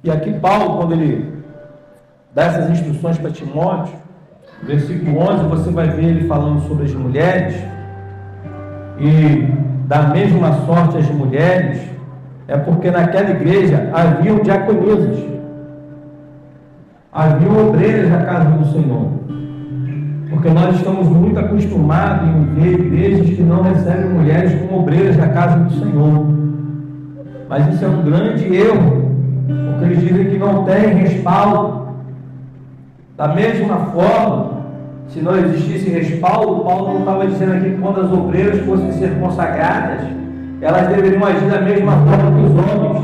E aqui Paulo, quando ele dá essas instruções para Timóteo, no versículo 11, você vai ver ele falando sobre as mulheres, e da mesma sorte as mulheres, é porque naquela igreja haviam diaconisas, haviam obreiras da casa do Senhor, porque nós estamos muito acostumados em ver igrejas que não recebem mulheres como obreiras da casa do Senhor, mas isso é um grande erro, porque eles dizem que não tem respaldo. Da mesma forma, se não existisse respaldo, Paulo não estava dizendo aqui que quando as obreiras fossem ser consagradas, elas deveriam agir da mesma forma que os homens,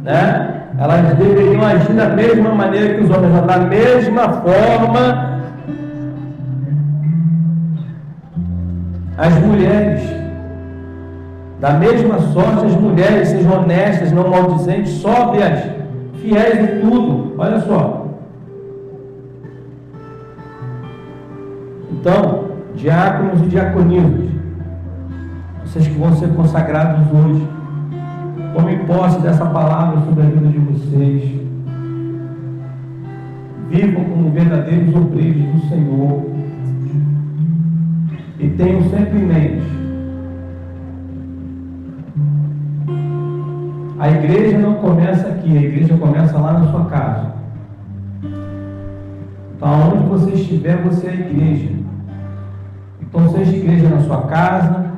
né? Elas deveriam agir da mesma maneira que os homens, da mesma forma as mulheres. Da mesma sorte, as mulheres sejam honestas, não maldizentes, sóbrias, fiéis em tudo. Olha só. Então, diáconos e diaconisas, vocês que vão ser consagrados hoje, tomem posse dessa palavra sobre a vida de vocês. Vivam como verdadeiros obreiros do Senhor. E tenham sempre em mente: a igreja não começa aqui, a igreja começa lá na sua casa. Então, onde você estiver, você é a igreja. Então, seja igreja na sua casa,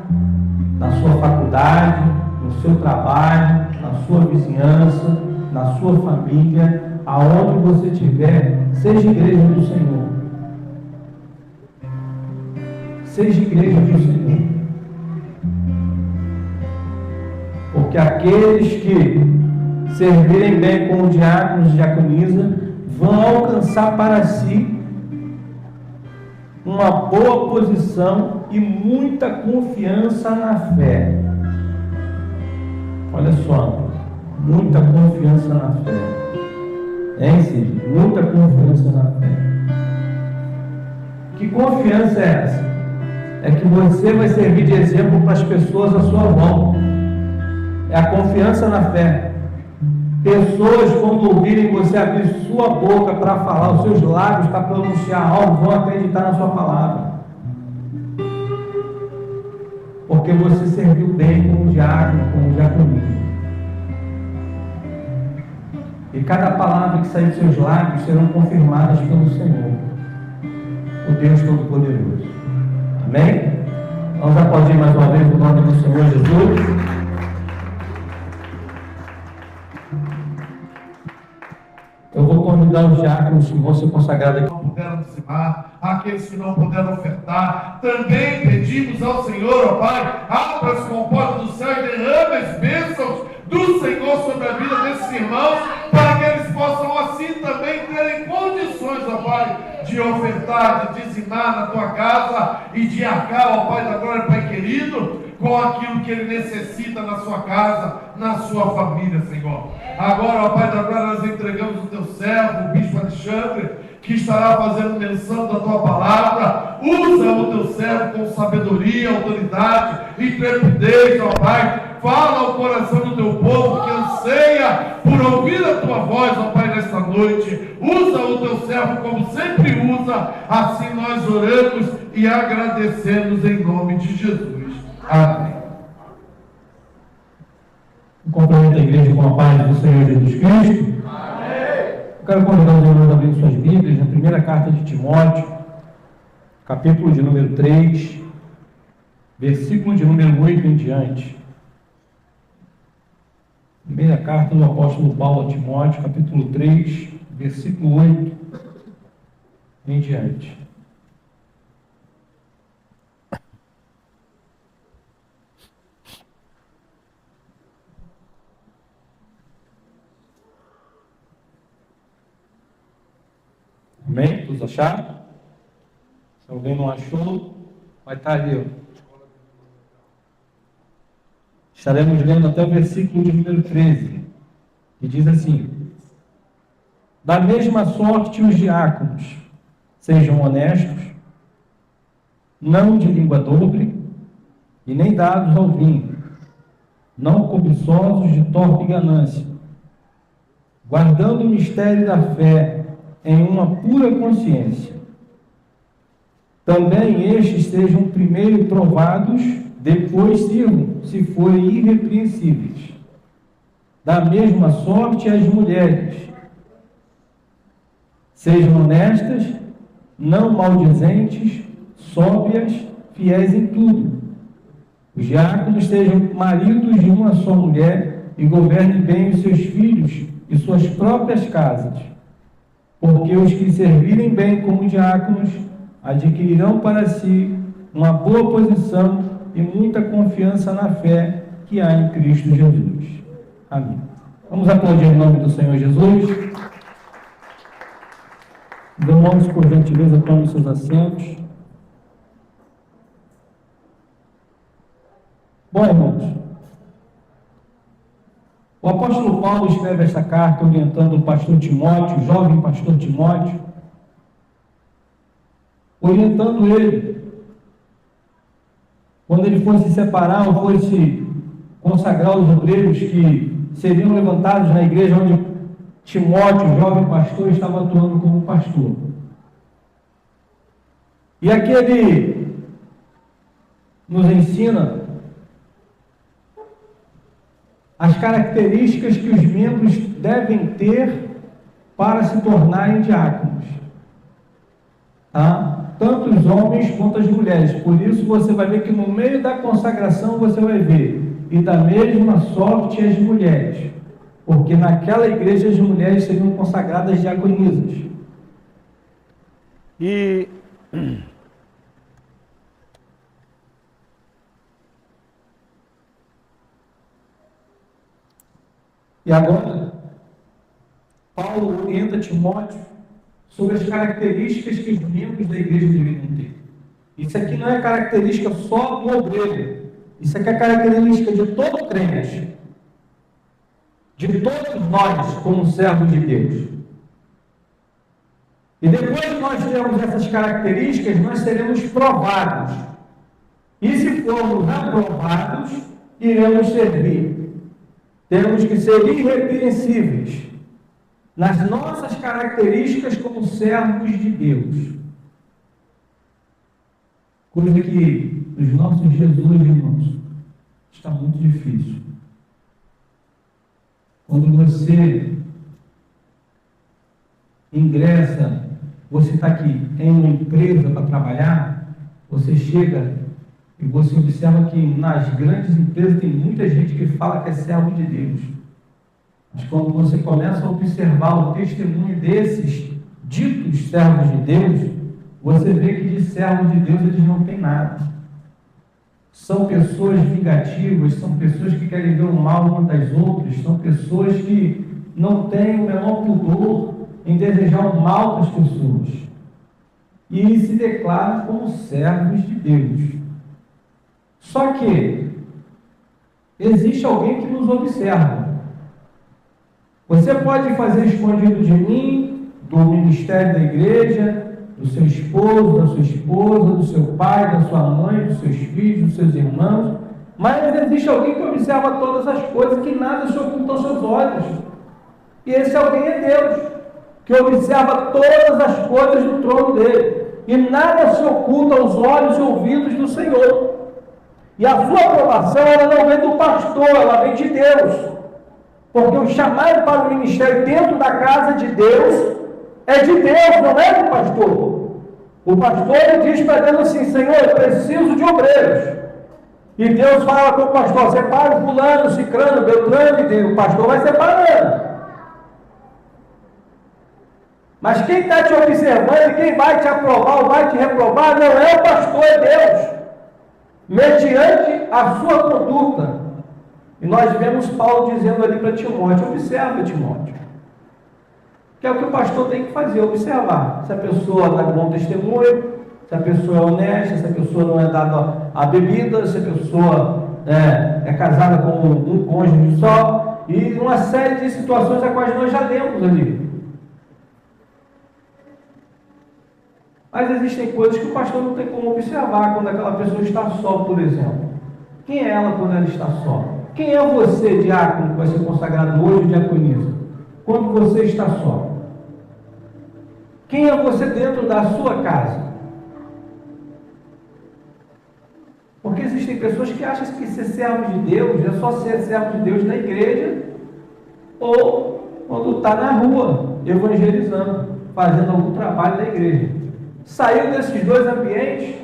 na sua faculdade, no seu trabalho, na sua vizinhança, na sua família, aonde você estiver, seja igreja do Senhor. Seja igreja do Senhor. Porque aqueles que servirem bem como diáconos e diaconisa vão alcançar para si uma boa posição e muita confiança na fé. Olha só, muita confiança na fé. Hein, Cid? Muita confiança na fé. Que confiança é essa? É que você vai servir de exemplo para as pessoas à sua volta. É a confiança na fé. Pessoas, quando ouvirem você abrir sua boca para falar, os seus lábios para pronunciar algo, vão acreditar na sua palavra. Porque você serviu bem como diácono, como diaconisa. E cada palavra que sair dos seus lábios serão confirmadas pelo Senhor, o Deus Todo-Poderoso. Amém? Vamos aplaudir mais uma vez o nome do Senhor Jesus. Eu vou convidar os diáconos que vão ser consagrados aqui. Não puderam dizimar, aqueles que não puderam ofertar, também pedimos ao Senhor, ó Pai, abra as comportas do céu e derrame as bênçãos do Senhor sobre a vida desses irmãos, para que eles possam assim também terem condições, ó Pai, de ofertar, de dizimar na tua casa e de arcar, ó Pai da glória, Pai querido, com aquilo que ele necessita na sua casa, na sua família, Senhor. Agora, ó Pai da glória, nós entregamos o teu servo, o bispo Alexandre, que estará fazendo menção da tua palavra. Usa o teu servo com sabedoria, autoridade, intrepidez, ó Pai. Fala ao coração do teu povo que anseia por ouvir a tua voz, ó Pai, nesta noite. Usa o teu servo como sempre usa. Assim nós oramos e agradecemos em nome de Jesus. Amém. Cumprimento a igreja com a paz do Senhor Jesus Cristo. Amém. Eu quero convidar os irmãos a abrir suas Bíblias na primeira carta de Timóteo, capítulo de número 3, versículo de número 8 em diante. Primeira carta do apóstolo Paulo a Timóteo, capítulo 3, versículo 8 em diante. Amém? Todos acharam? Se alguém não achou, vai estar ali, ó. Estaremos lendo até o versículo de número 13, que diz assim: da mesma sorte os diáconos sejam honestos, não de língua dobre, e nem dados ao vinho, não cobiçosos de torpe ganância, guardando o mistério da fé em uma pura consciência. Também estes sejam primeiro provados, depois sirvam, se forem irrepreensíveis. Da mesma sorte as mulheres, sejam honestas, não maldizentes, sóbrias, fiéis em tudo. Os diáconos sejam maridos de uma só mulher e governem bem os seus filhos e suas próprias casas, porque os que servirem bem como diáconos adquirirão para si uma boa posição e muita confiança na fé que há em Cristo Jesus. Amém. Vamos aplaudir em nome do Senhor Jesus. Irmãos, por gentileza, tomem seus assentos. Bom, irmãos, o apóstolo Paulo escreve esta carta orientando o pastor Timóteo, o jovem pastor Timóteo, orientando ele, quando ele fosse separar ou fosse consagrar os obreiros que seriam levantados na igreja onde Timóteo, o jovem pastor, estava atuando como pastor. E aqui ele nos ensina as características que os membros devem ter para se tornarem diáconos. Tá? Tanto os homens quanto as mulheres. Por isso você vai ver que no meio da consagração você vai ver, e da mesma sorte as mulheres, porque naquela igreja as mulheres seriam consagradas diaconisas. E agora, Paulo orienta Timóteo sobre as características que os membros da igreja deveriam ter. Isso aqui não é característica só do obreiro. Isso aqui é característica de todo crente. De todos nós, como servos de Deus. E depois que nós termos essas características, nós seremos provados. E se formos aprovados, iremos servir. Temos que ser irrepreensíveis nas nossas características como servos de Deus. Coisa que nos nossos dias hoje, irmãos, está muito difícil. Quando você ingressa, você está aqui em uma empresa para trabalhar, você chega e você observa que nas grandes empresas tem muita gente que fala que é servo de Deus. Mas quando você começa a observar o testemunho desses ditos servos de Deus, você vê que de servos de Deus eles não têm nada. São pessoas vingativas, são pessoas que querem ver o mal umas das outras, são pessoas que não têm o menor pudor em desejar o mal para as pessoas. E se declaram como servos de Deus. Só que existe alguém que nos observa. Você pode fazer escondido de mim, do ministério da igreja, do seu esposo, da sua esposa, do seu pai, da sua mãe, dos seus filhos, dos seus irmãos, mas existe alguém que observa todas as coisas, que nada se oculta aos seus olhos. E esse alguém é Deus, que observa todas as coisas do trono dele. E nada se oculta aos olhos e ouvidos do Senhor. E a sua aprovação, ela não vem do pastor, ela vem de Deus. Porque o chamado para o ministério dentro da casa de Deus é de Deus, não é do pastor. O pastor ele diz para Deus assim: Senhor, eu preciso de obreiros. E Deus fala com o pastor: separa o fulano, cicrano, beltrano, e o pastor vai separando. Mas quem está te observando, quem vai te aprovar ou vai te reprovar, não é o pastor, é Deus. Mediante a sua conduta. E nós vemos Paulo dizendo ali para Timóteo: observa, Timóteo. Que é o que o pastor tem que fazer, observar. Se a pessoa dá bom testemunho, se a pessoa é honesta, se a pessoa não é dada à bebida, se a pessoa é casada com um cônjuge só, e uma série de situações a quais nós já lemos ali. Mas existem coisas que o pastor não tem como observar quando aquela pessoa está só, por exemplo. Quem é ela quando ela está só? Quem é você, diácono, que vai ser consagrado hoje, diaconisa, quando você está só? Quem é você dentro da sua casa? Porque existem pessoas que acham que ser servo de Deus é só ser servo de Deus na igreja ou quando está na rua, evangelizando, fazendo algum trabalho na igreja. Saiu desses dois ambientes,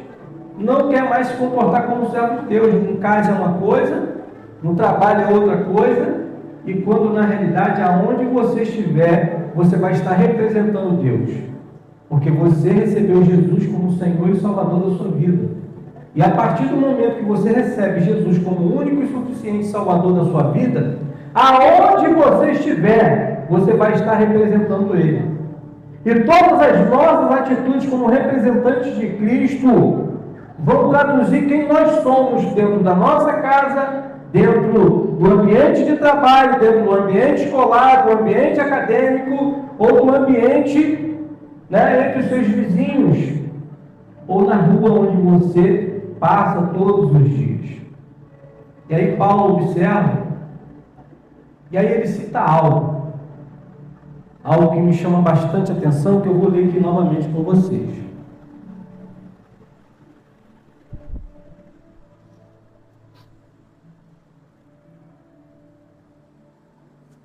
não quer mais se comportar como servo de Deus. Em casa é uma coisa, no trabalho é outra coisa, e quando na realidade, aonde você estiver, você vai estar representando Deus. Porque você recebeu Jesus como Senhor e Salvador da sua vida. E a partir do momento que você recebe Jesus como único e suficiente Salvador da sua vida, aonde você estiver, você vai estar representando Ele. E todas as nossas atitudes como representantes de Cristo vão traduzir quem nós somos dentro da nossa casa, dentro do ambiente de trabalho, dentro do ambiente escolar, do ambiente acadêmico, ou do ambiente entre os seus vizinhos, ou na rua onde você passa todos os dias. E aí Paulo observa, e aí ele cita algo que me chama bastante atenção, que eu vou ler aqui novamente com vocês.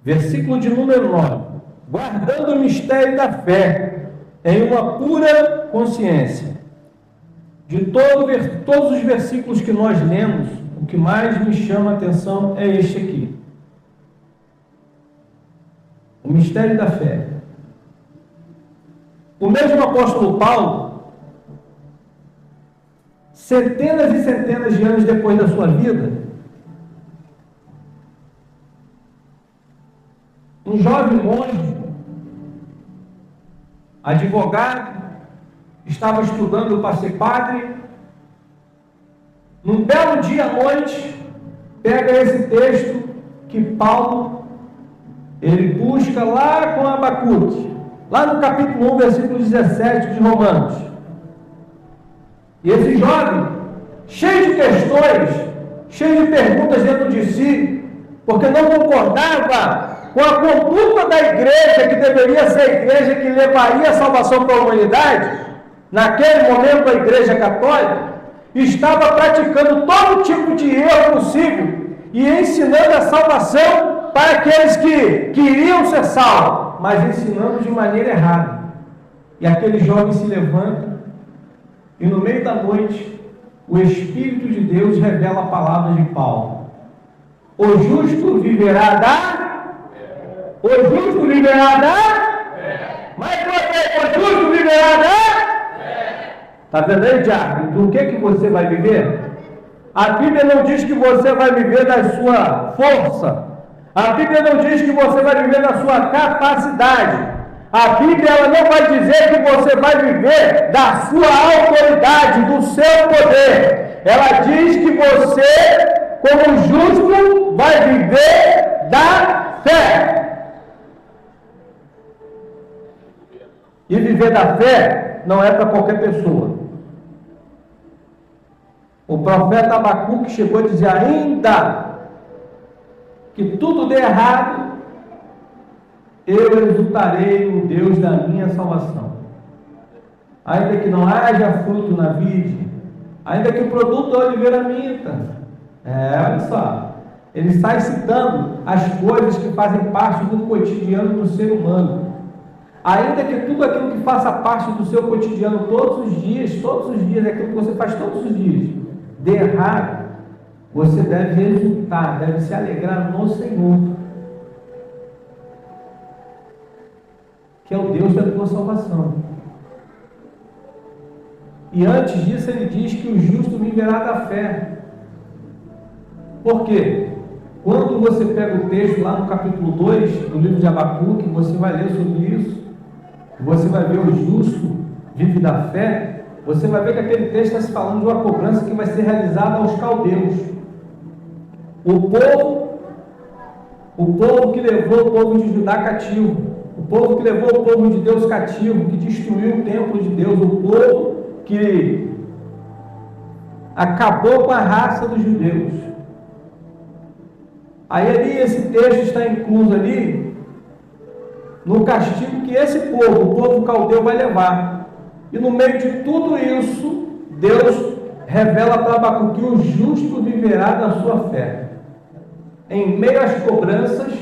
Versículo de número 9. Guardando o mistério da fé em uma pura consciência. De todos os versículos que nós lemos, o que mais me chama a atenção é este aqui. O mistério da fé. O mesmo apóstolo Paulo, centenas e centenas de anos depois da sua vida, um jovem monge, advogado, estava estudando para ser padre. Num belo dia à noite, pega esse texto que Paulo ele busca lá com Abacuque, lá no capítulo 1, versículo 17 de Romanos. E esse jovem, cheio de questões, cheio de perguntas dentro de si, porque não concordava com a conduta da igreja, que deveria ser a igreja que levaria a salvação para a humanidade, naquele momento a igreja católica, estava praticando todo tipo de erro possível e ensinando a salvação para aqueles que queriam ser salvos, mas ensinando de maneira errada. E aquele jovem se levanta e no meio da noite o Espírito de Deus revela a palavra de Paulo. O justo viverá da... O justo viverá da... Mas o justo viverá da... Está vendo aí, diabo? Do que você vai viver? A Bíblia não diz que você vai viver da sua força. A Bíblia não diz que você vai viver da sua capacidade. A Bíblia ela não vai dizer que você vai viver da sua autoridade, do seu poder. Ela diz que você, como justo, vai viver da fé. E viver da fé não é para qualquer pessoa. O profeta Abacuque chegou a dizer: ainda que tudo dê errado, eu exultarei no Deus da minha salvação. Ainda que não haja fruto na vide, ainda que o produto da oliveira minta. Olha só, ele sai citando as coisas que fazem parte do cotidiano do ser humano. Ainda que tudo aquilo que faça parte do seu cotidiano todos os dias, aquilo que você faz todos os dias, dê errado, você deve exultar, deve se alegrar no Senhor, que é o Deus da tua salvação. E antes disso ele diz que o justo viverá da fé. Por quê? Quando você pega o texto lá no capítulo 2 do livro de Abacuque, você vai ler sobre isso, você vai ver o justo vive da fé, você vai ver que aquele texto está se falando de uma cobrança que vai ser realizada aos caldeus. O povo que levou o povo de Judá cativo. O povo que levou o povo de Deus cativo, que destruiu o templo de Deus, o povo que acabou com a raça dos judeus. Aí ali esse texto está incluso ali no castigo que esse povo, o povo caldeu, vai levar. E no meio de tudo isso, Deus revela para Abacuque que o justo viverá da sua fé. Em meio às cobranças,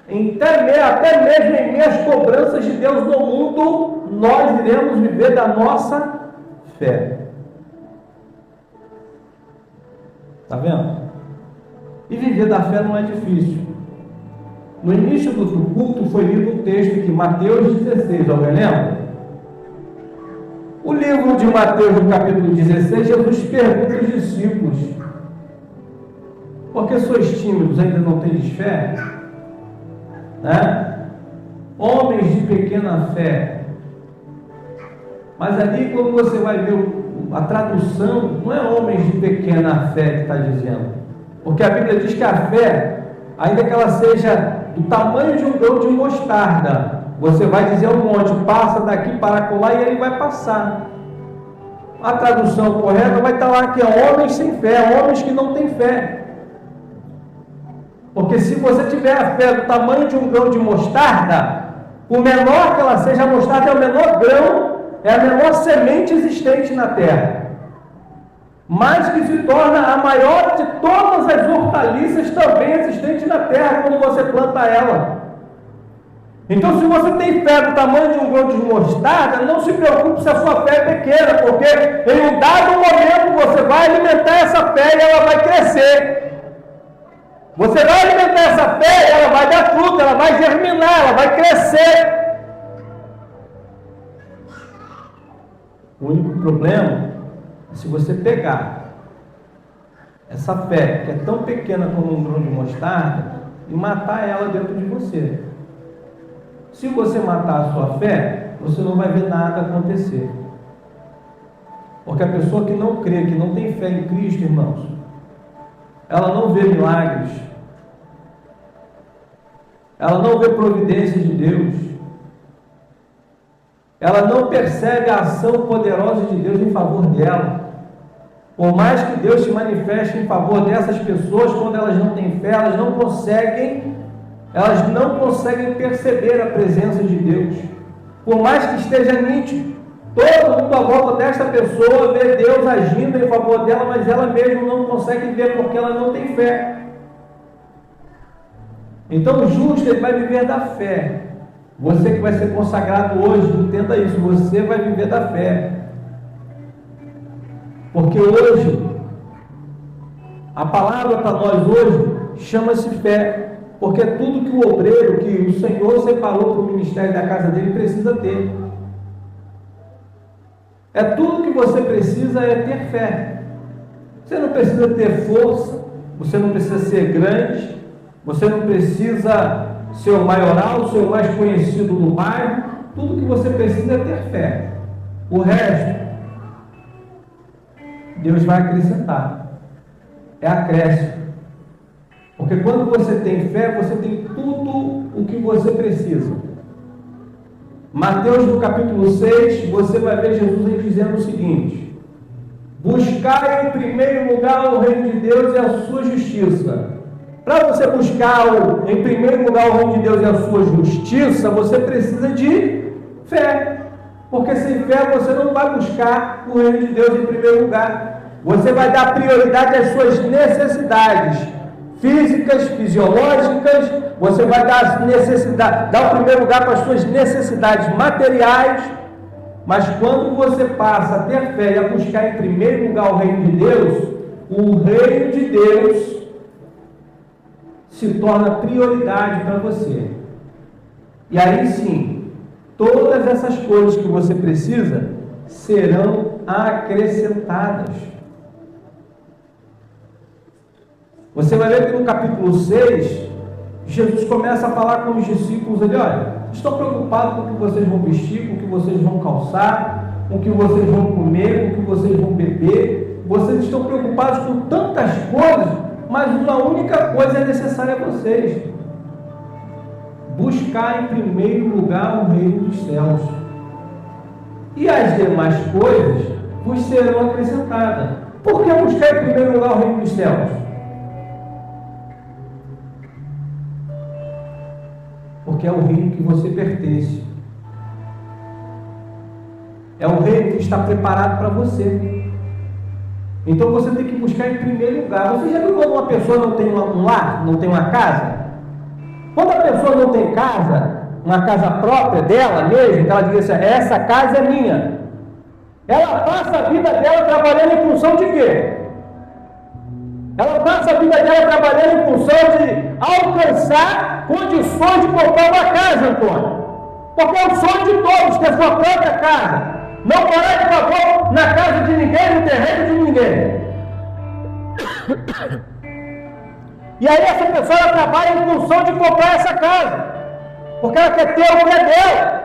até mesmo em meio às cobranças de Deus no mundo, nós iremos viver da nossa fé. Está vendo? E viver da fé não é difícil. No início do culto foi lido um texto aqui, Mateus 16, alguém lembra? O livro de Mateus, no capítulo 16, Jesus pergunta aos discípulos: por que sois tímidos, ainda não tendes fé? Né? Homens de pequena fé. Mas ali, quando você vai ver a tradução, não é homens de pequena fé que está dizendo, porque a Bíblia diz que a fé, ainda que ela seja do tamanho de um grão de mostarda, você vai dizer um monte, passa daqui para colar, e ele vai passar. A tradução correta vai estar lá que é homens sem fé, homens que não têm fé. Porque se você tiver a fé do tamanho de um grão de mostarda, por menor que ela seja, a mostarda é o menor grão, é a menor semente existente na terra, mas que se torna a maior de todas as hortaliças também existentes na terra quando você planta ela. Então, se você tem fé do tamanho de um grão de mostarda, não se preocupe se a sua fé é pequena, porque em um dado momento você vai alimentar essa fé e ela vai crescer. Você vai alimentar essa fé e ela vai dar fruto, ela vai germinar, ela vai crescer. O único problema é se você pegar essa fé, que é tão pequena como um grão de mostarda, e matar ela dentro de você. Se você matar a sua fé, você não vai ver nada acontecer. Porque a pessoa que não crê, que não tem fé em Cristo, irmãos, ela não vê milagres, ela não vê providências de Deus, ela não percebe a ação poderosa de Deus em favor dela. Por mais que Deus se manifeste em favor dessas pessoas, quando elas não têm fé, elas não conseguem perceber a presença de Deus. Por mais que esteja nítido, todo mundo à volta desta pessoa vê Deus agindo em favor dela, mas ela mesma não consegue ver porque ela não tem fé. Então o justo, ele vai viver da fé. Você que vai ser consagrado hoje, entenda isso, você vai viver da fé. Porque hoje, a palavra para nós hoje chama-se fé. Porque é tudo que o obreiro, que o Senhor separou para o ministério da casa dele, precisa ter. É tudo que você precisa é ter fé. Você não precisa ter força, você não precisa ser grande, você não precisa ser o maioral, ser o mais conhecido no bairro. Tudo que você precisa é ter fé. O resto, Deus vai acrescentar. É acréscimo. Porque quando você tem fé, você tem tudo o que você precisa. Mateus no capítulo 6, você vai ver Jesus dizendo o seguinte: buscai em primeiro lugar o reino de Deus e a sua justiça. Para você buscar em primeiro lugar o reino de Deus e a sua justiça, você precisa de fé. Porque sem fé você não vai buscar o reino de Deus em primeiro lugar. Você vai dar prioridade às suas necessidades físicas, fisiológicas. Você vai dar o primeiro lugar para as suas necessidades materiais. Mas quando você passa a ter fé e a buscar em primeiro lugar o reino de Deus, o reino de Deus se torna prioridade para você. E aí sim, todas essas coisas que você precisa serão acrescentadas. Você vai ver que no capítulo 6, Jesus começa a falar com os discípulos ali: olha, estão preocupados com o que vocês vão vestir, com o que vocês vão calçar, com o que vocês vão comer, com o que vocês vão beber. Vocês estão preocupados com tantas coisas, mas uma única coisa é necessária a vocês: buscar em primeiro lugar o reino dos céus, e as demais coisas vos serão acrescentadas. Por que buscar em primeiro lugar o reino dos céus? Porque é o reino que você pertence. É um reino que está preparado para você. Então você tem que buscar em primeiro lugar. Você já viu quando uma pessoa não tem um lar, não tem uma casa? Quando a pessoa não tem casa, uma casa própria dela mesmo, que ela diz assim, essa casa é minha. Ela passa a vida dela trabalhando em função de quê? Ela passa a vida dela trabalhando em função de alcançar condições de comprar uma casa, Antônio. Porque é o sonho de todos ter sua própria casa. Não morar de favor na casa de ninguém, no terreno de ninguém. E aí essa pessoa ela trabalha em função de comprar essa casa, porque ela quer ter o que é dela.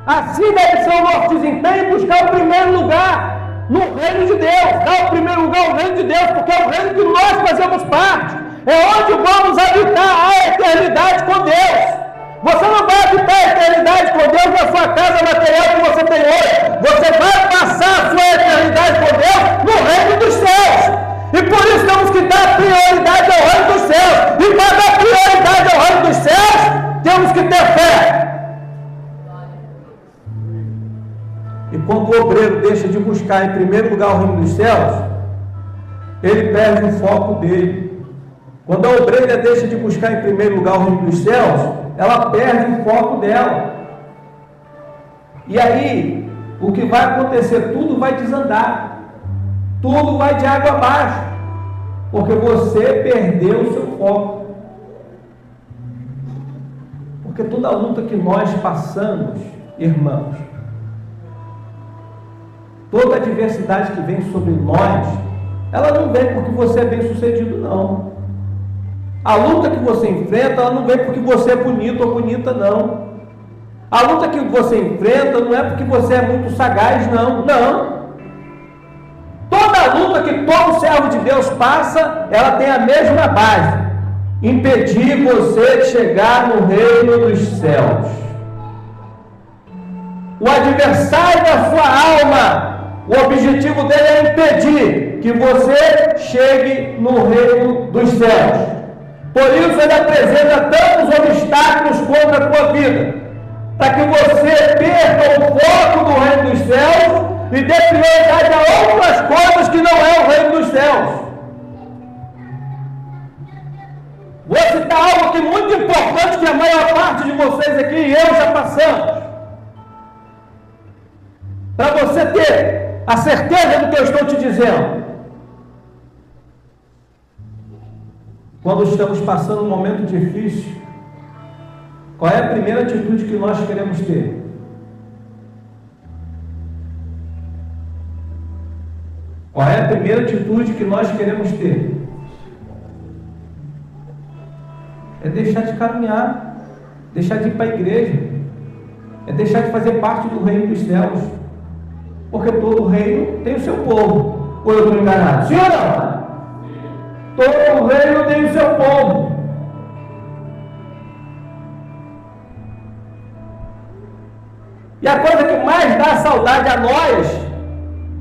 Assim deve ser o nosso desempenho, buscar o primeiro lugar no reino de Deus. Dar o primeiro lugar ao reino de Deus, porque é o reino que nós fazemos parte. É onde vamos habitar a eternidade com Deus. Você não vai habitar a eternidade com Deus na sua casa material que você tem hoje. Você vai passar a sua eternidade com Deus no reino dos céus. E por isso temos que dar prioridade ao reino dos céus. E para dar prioridade ao reino dos céus, temos que ter fé. E quando o obreiro deixa de buscar em primeiro lugar o reino dos céus, ele perde o foco dele. Quando a obreira deixa de buscar em primeiro lugar o reino dos céus, ela perde o foco dela. E aí, o que vai acontecer? Tudo vai desandar. Tudo vai de água abaixo. Porque você perdeu o seu foco. Porque toda a luta que nós passamos, irmãos, toda a adversidade que vem sobre nós, ela não vem porque você é bem sucedido, não. A luta que você enfrenta, ela não vem porque você é bonito ou bonita, não. A luta que você enfrenta não é porque você é muito sagaz, não. Não. Toda a luta que todo servo de Deus passa, ela tem a mesma base: impedir você de chegar no reino dos céus. O adversário da sua alma, o objetivo dele é impedir que você chegue no reino dos céus. Por isso ele apresenta tantos obstáculos contra a tua vida, para que você perca o foco do reino dos céus e dê prioridade a outras coisas que não é o reino dos céus. Vou citar algo que é muito importante, que a maior parte de vocês aqui e eu já passamos, para você ter a certeza do que eu estou te dizendo. Quando estamos passando um momento difícil, qual é a primeira atitude que nós queremos ter? Qual é a primeira atitude que nós queremos ter? É deixar de caminhar, deixar de ir para a igreja, é deixar de fazer parte do reino dos céus, porque todo reino tem o seu povo. Ou eu estou enganado? Sim ou não? Todo reino tem o seu povo. E a coisa que mais dá saudade a nós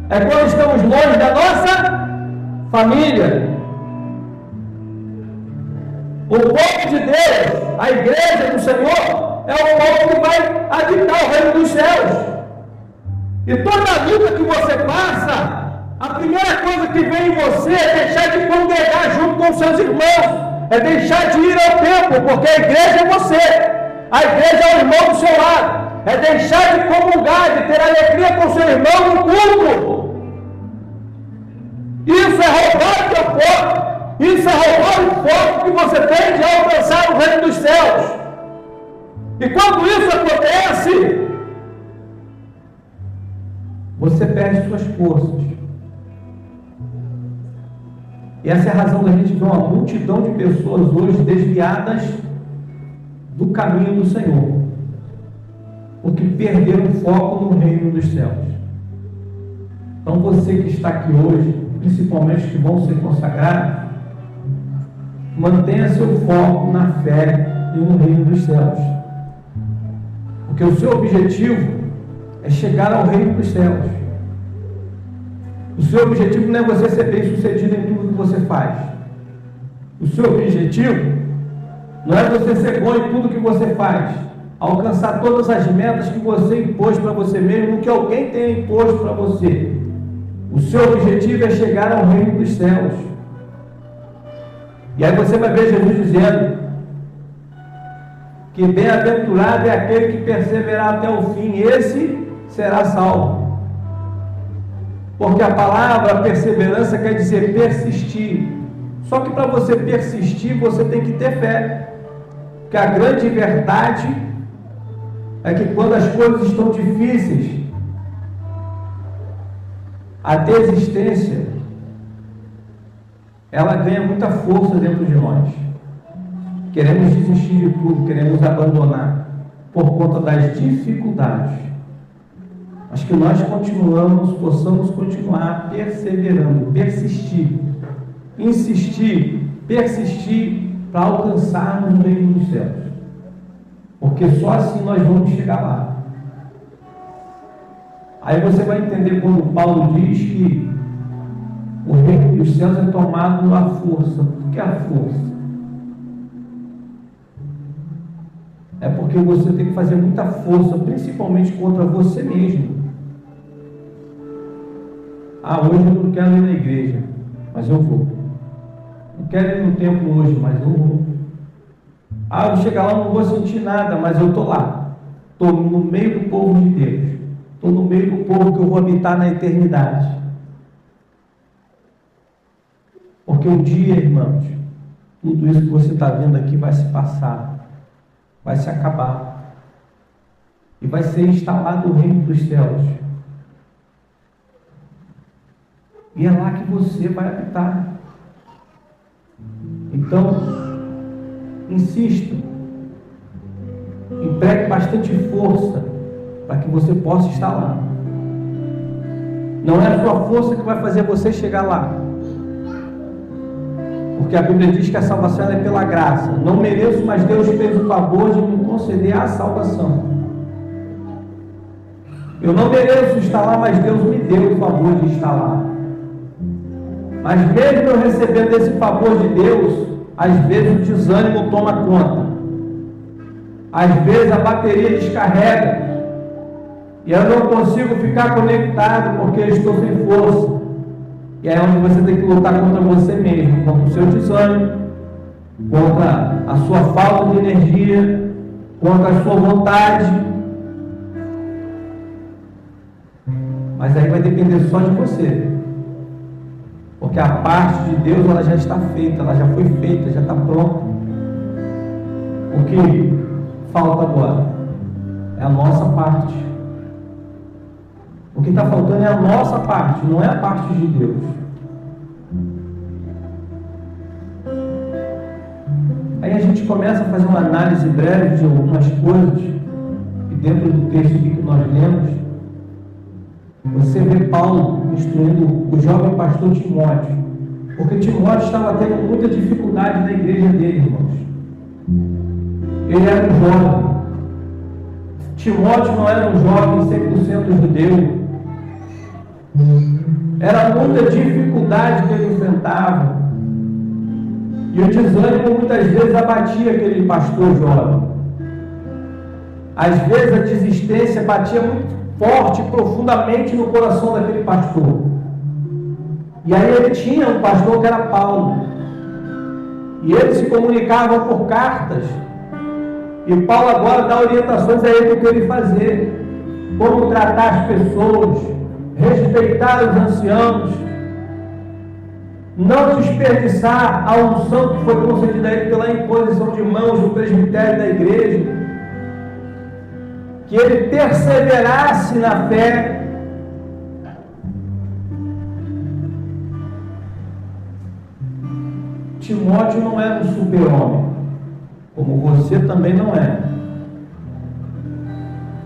é quando estamos longe da nossa família. O povo de Deus, a igreja do Senhor, é o povo que vai habitar o reino dos céus. E toda a luta que você passa, a primeira coisa que vem em você é deixar de congregar junto com seus irmãos, é deixar de ir ao templo, porque a igreja é você, a igreja é o irmão do seu lado, é deixar de comungar, de ter alegria com seu irmão no culto. Isso é roubar o teu foco, isso é roubar o foco que você tem de alcançar o reino dos céus. E quando isso acontece, você perde suas forças. E essa é a razão da gente ver uma multidão de pessoas hoje desviadas do caminho do Senhor, porque perderam o foco no reino dos céus. Então você que está aqui hoje, principalmente que vão ser consagrados, mantenha seu foco na fé, e no reino dos céus. Porque o seu objetivo é chegar ao reino dos céus. O seu objetivo não é você ser bem sucedido em tudo que você faz. O seu objetivo não é você ser bom em tudo que você faz, alcançar todas as metas que você impôs para você mesmo, que alguém tenha imposto para você. O seu objetivo é chegar ao reino dos céus. E aí você vai ver Jesus dizendo que bem-aventurado é aquele que perseverar até o fim, esse será salvo. Porque a palavra perseverança quer dizer persistir. Só que para você persistir, você tem que ter fé. Porque a grande verdade é que quando as coisas estão difíceis, a desistência, ela ganha muita força dentro de nós. Queremos desistir de tudo, queremos abandonar por conta das dificuldades. Mas que nós possamos continuar perseverando, persistir, insistir, persistir para alcançarmos o reino dos céus. Porque só assim nós vamos chegar lá. Aí você vai entender quando Paulo diz que o reino dos céus é tomado à força. Por que a força? É porque você tem que fazer muita força, principalmente contra você mesmo. Hoje eu não quero ir na igreja, mas eu vou. Não quero ir no templo hoje, mas eu vou. Eu vou chegar lá, não vou sentir nada, mas eu estou lá. Estou no meio do povo de Deus. Estou no meio do povo que eu vou habitar na eternidade. Porque um dia, irmãos, tudo isso que você está vendo aqui vai se passar, vai se acabar, e vai ser instalado o reino dos céus. E é lá que você vai habitar. Então, insista, empregue bastante força para que você possa estar lá. Não é a sua força que vai fazer você chegar lá. Porque a Bíblia diz que a salvação é pela graça. Não mereço, mas Deus fez o favor de me conceder a salvação. Eu não mereço estar lá, mas Deus me deu o favor de estar lá. Mas mesmo eu recebendo esse favor de Deus, às vezes o desânimo toma conta. Às vezes a bateria descarrega. E eu não consigo ficar conectado porque eu estou sem força. E é onde você tem que lutar contra você mesmo, contra o seu desânimo, contra a sua falta de energia, contra a sua vontade. Mas aí vai depender só de você. Porque a parte de Deus ela já está feita, ela já foi feita, já está pronta. O que falta agora é a nossa parte. O que está faltando é a nossa parte, não é a parte de Deus. Aí a gente começa a fazer uma análise breve de algumas coisas, e dentro do texto que nós lemos, você vê Paulo instruindo o jovem pastor Timóteo, porque Timóteo estava tendo muita dificuldade na igreja dele, irmãos. Ele era um jovem. Timóteo não era um jovem 100% judeu. Era muita dificuldade que ele enfrentava. E o desânimo muitas vezes abatia aquele pastor jovem. Às vezes a desistência batia muito forte, profundamente no coração daquele pastor. E aí ele tinha um pastor que era Paulo. E eles se comunicavam por cartas. E Paulo agora dá orientações a ele do que ele fazer. Como tratar as pessoas, respeitar os anciãos, não desperdiçar a unção que foi concedida a ele pela imposição de mãos do presbitério da igreja, que ele perseverasse na fé. Timóteo não era um super-homem, como você também não é.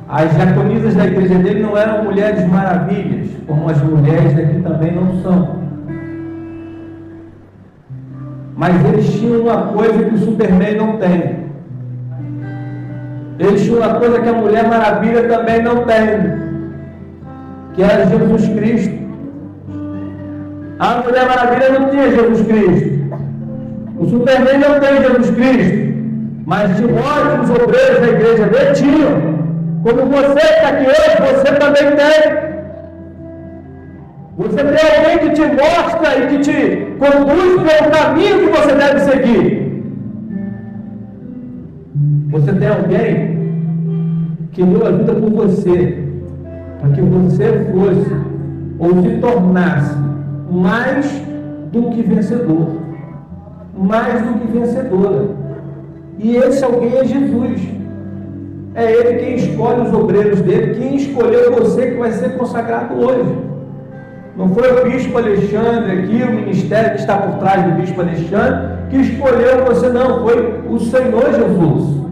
As diaconisas da igreja dele não eram mulheres maravilhas, como as mulheres daqui também não são. Mas eles tinham uma coisa que o Superman não tem. Eles tinham uma coisa que a Mulher Maravilha também não tem, que era Jesus Cristo. A Mulher Maravilha não tinha Jesus Cristo. O Superman não tem Jesus Cristo. Mas Timóteo, os obreiros da igreja dele tinham. Como você que está aqui hoje, você também tem. Você tem alguém que te mostra e que te conduz pelo caminho que você deve seguir. Você tem alguém que deu a vida por você, para que você fosse ou se tornasse mais do que vencedor, mais do que vencedora. E esse alguém é Jesus. É Ele quem escolhe os obreiros dele, quem escolheu você que vai ser consagrado hoje. Não foi o bispo Alexandre aqui, o ministério que está por trás do bispo Alexandre, que escolheu você, não, foi o Senhor Jesus.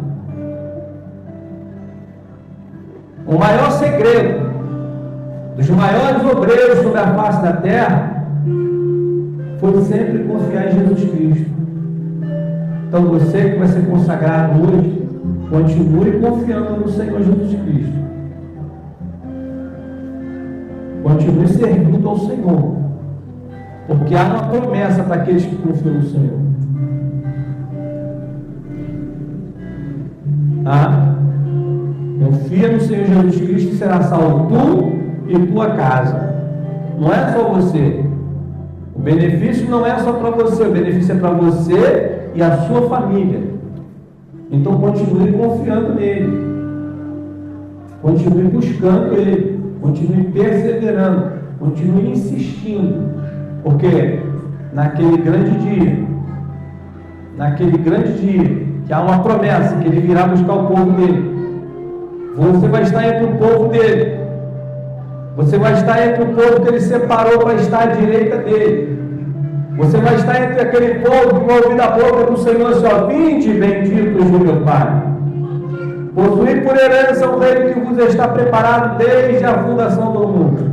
O maior segredo dos maiores obreiros sobre a face da terra foi sempre confiar em Jesus Cristo. Então você que vai ser consagrado hoje, continue confiando no Senhor Jesus Cristo. Continue servindo ao Senhor, porque há uma promessa para aqueles que confiam no Senhor. Confia no Senhor Jesus Cristo e será salvo tu e tua casa. Não é só você. O benefício não é só para você, o benefício é para você e a sua família. Então continue confiando nele, continue buscando ele, continue perseverando, continue insistindo, porque naquele grande dia, que há uma promessa, que ele virá buscar o povo dele. Você vai estar entre o povo dele. Você vai estar entre o povo que ele separou para estar à direita dele. Você vai estar entre aquele povo que vai ouvir da boca do Senhor: só vinde, benditos do meu Pai. Possuir por herança o reino que vos está preparado desde a fundação do mundo.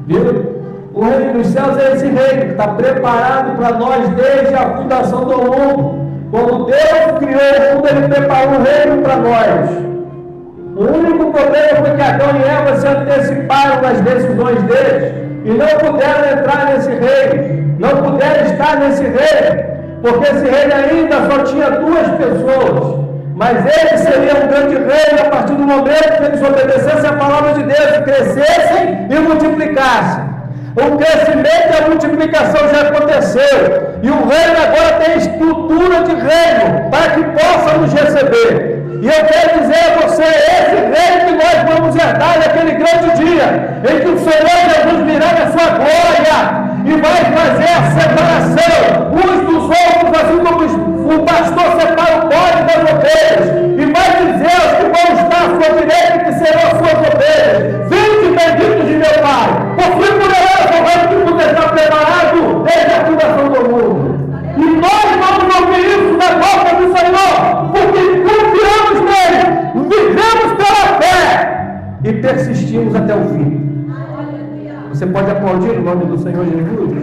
Viu? O reino dos céus é esse reino que está preparado para nós desde a fundação do mundo. Quando Deus criou o mundo, Ele preparou o reino para nós. O único problema foi que Adão e Eva se anteciparam nas decisões deles e não puderam entrar nesse reino, não puderam estar nesse reino, porque esse reino ainda só tinha 2 pessoas, mas eles seriam um grande reino a partir do momento que eles obedecessem a palavra de Deus, crescessem e multiplicassem. O crescimento e a multiplicação já aconteceu, e o reino agora tem estrutura de reino para que possa nos receber. E eu quero dizer a você, esse reino que nós vamos herdar naquele grande dia, em que o Senhor Jesus virá na sua glória e vai fazer a separação uns dos outros, assim como o pastor separa o bode das ovelhas, e vai dizer aos que vão estar à sua direita que serão as suas ovelhas: vinde, benditos de meu Pai, possui poderoso o reino que vos está preparado desde a fundação do mundo. E nós vamos ouvir isso da boca do Senhor, porque confiamos nele, vivemos pela fé e persistimos até o fim. Você pode aplaudir o nome do Senhor Jesus?